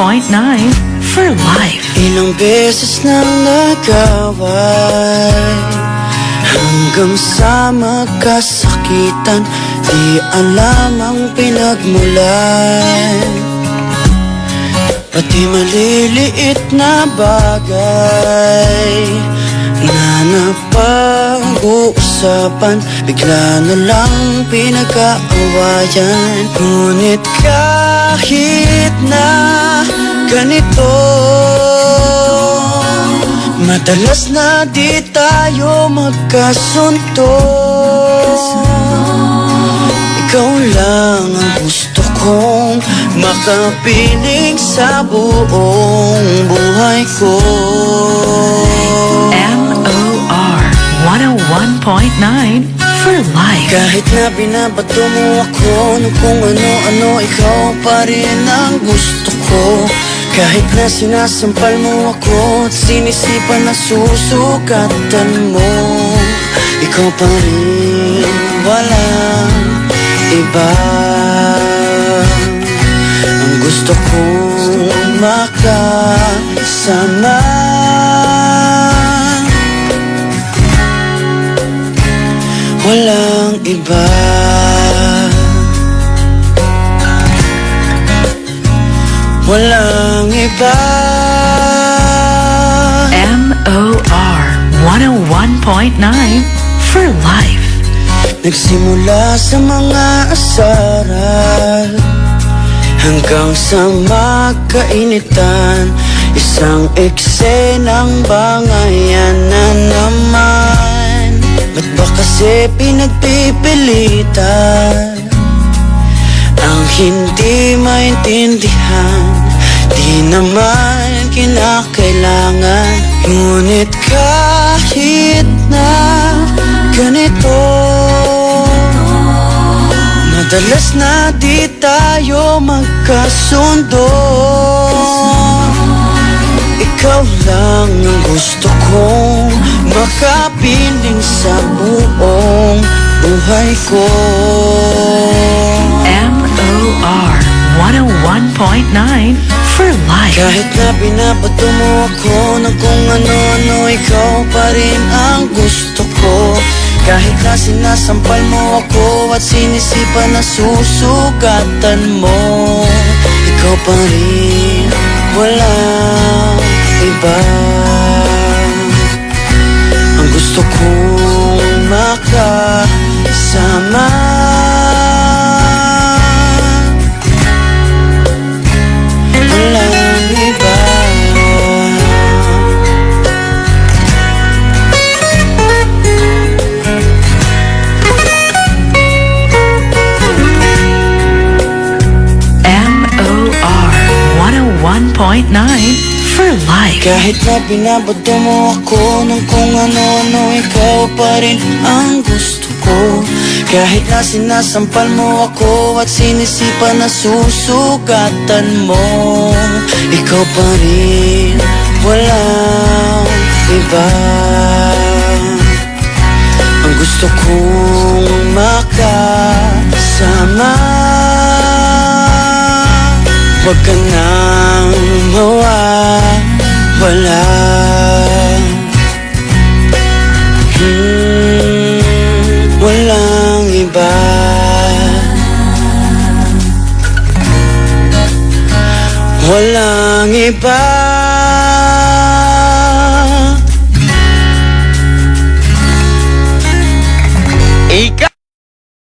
for life. Ilang beses nang nag-away hanggang sa magkasakitan, di alam ang pinagmulan. Pati maliliit na bagay na napag-uusapan, bigla na lang pinag-aawayan. Ngunit kahit na ganito, madalas na di tayo magkasundo. Ikaw lang ang gusto kong makapiling sa buong buhay ko. MOR 101.9 for life. Kahit na binabato mo ako ng kung ano-ano, ikaw pa rin ang gusto ko. Kahit na sinasampal mo ako at sinisipan na susukatan mo, ikaw pa rin, walang iba. Ang gusto kong makasama, walang iba. Walang iba. MOR 101.9 for life. Nagsimula sa mga asaran hanggang sa magkainitan, isang eksenang bangayan na naman. Ba't ba kasi pinagpipilitan ang hindi maintindihan? Di naman kinakailangan. Ngunit kahit na ganito, madalas na di tayo magkasundo. Ikaw lang ang gusto kong makapiling sa buong buhay ko. MOR 101.9 for life. Kahit na binabato mo ako ng kung ano-ano, ikaw pa rin ang gusto ko. Kahit na sinasampal mo ako at sinisipan na susugatan mo, ikaw pa rin, walang iba. Ang gusto kong makasama, walang iba. MOR 101.9 for life. Kahit na binabato mo ako ng kung ano-ano, ikaw pa rin ang gusto ko. Kahit na sinasampal mo ako at sinisipan na susugatan mo, ikaw pa rin, walang iba. Ang gusto kong makasama, huwag ka nang mawawala. Walang iba. Walang iba.